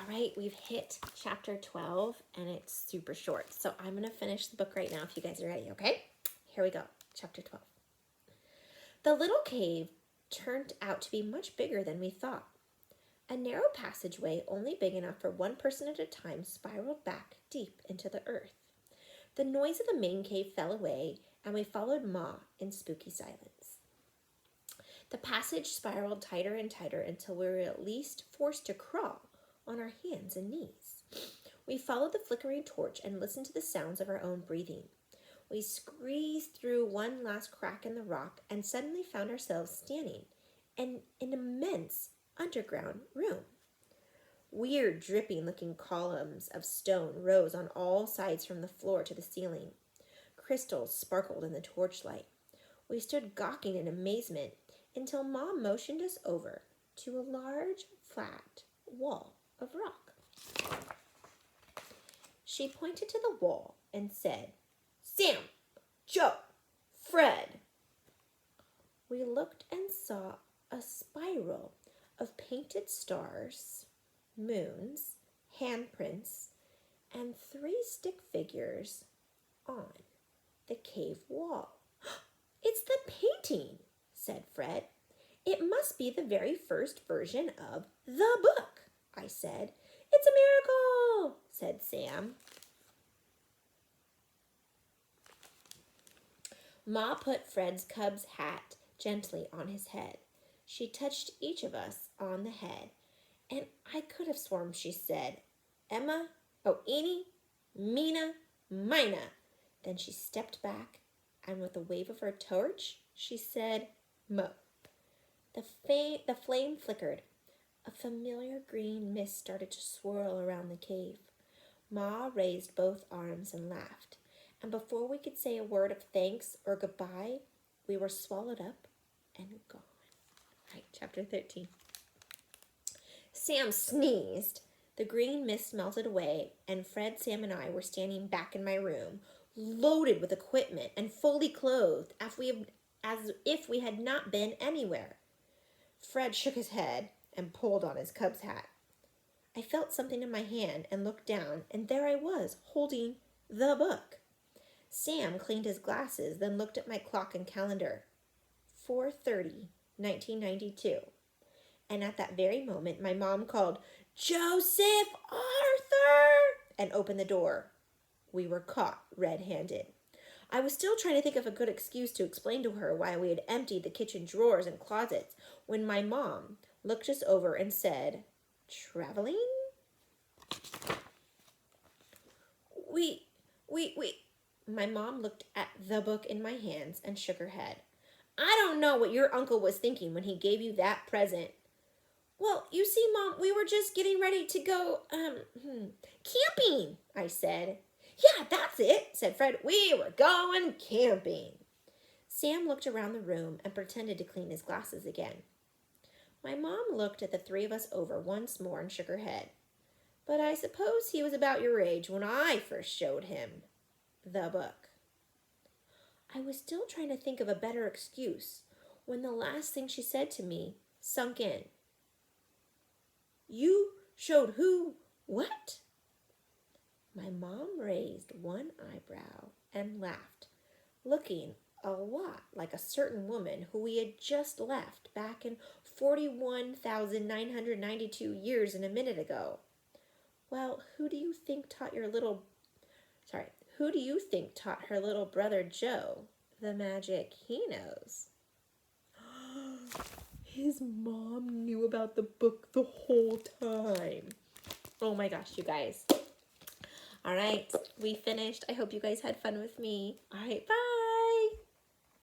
right, we've hit chapter 12 and it's super short. So I'm going to finish the book right now if you guys are ready, okay? Here we go, chapter 12. The little cave turned out to be much bigger than we thought. A narrow passageway, only big enough for one person at a time, spiraled back deep into the earth. The noise of the main cave fell away, and we followed Ma in spooky silence. The passage spiraled tighter and tighter until we were at least forced to crawl on our hands and knees. We followed the flickering torch and listened to the sounds of our own breathing. We squeezed through one last crack in the rock and suddenly found ourselves standing in an immense underground room. Weird, dripping-looking columns of stone rose on all sides from the floor to the ceiling. Crystals sparkled in the torchlight. We stood gawking in amazement until Mom motioned us over to a large, flat wall of rock. She pointed to the wall and said, "Sam, Joe, Fred." We looked and saw a spiral of painted stars, moons, handprints, and 3 stick figures on the cave wall. "It's the painting," said Fred. "It must be the very first version of the book," I said. "It's a miracle," said Sam. Ma put Fred's cub's hat gently on his head. She touched each of us on the head, and I could have sworn she said, "Emma, Eenie, Mina, Mina." Then she stepped back, and with a wave of her torch, she said, "Mo." The flame flickered. A familiar green mist started to swirl around the cave. Ma raised both arms and laughed, and before we could say a word of thanks or goodbye, we were swallowed up and gone. All right, chapter 13. Sam sneezed. The green mist melted away, and Fred, Sam, and I were standing back in my room, loaded with equipment and fully clothed, as if we had not been anywhere. Fred shook his head and pulled on his cub's hat. I felt something in my hand and looked down, and there I was, holding the book. Sam cleaned his glasses, then looked at my clock and calendar. 4:30, 1992. And at that very moment, my mom called, "Joseph Arthur!" and opened the door. We were caught red-handed. I was still trying to think of a good excuse to explain to her why we had emptied the kitchen drawers and closets when my mom looked us over and said, "Traveling?" We. My mom looked at the book in my hands and shook her head. "I don't know what your uncle was thinking when he gave you that present." "Well, you see, Mom, we were just getting ready to go, camping," I said. "Yeah, that's it," said Fred. "We were going camping." Sam looked around the room and pretended to clean his glasses again. My mom looked at the 3 of us over once more and shook her head. "But I suppose he was about your age when I first showed him the book." I was still trying to think of a better excuse when the last thing she said to me sunk in. "You showed who what?" My mom raised one eyebrow and laughed, looking a lot like a certain woman who we had just left back in 41,992 years and a minute ago. "Well, who do you think taught her little brother Joe the magic he knows?" His mom knew about the book the whole time. Oh my gosh, you guys. All right, we finished. I hope you guys had fun with me. All right, bye.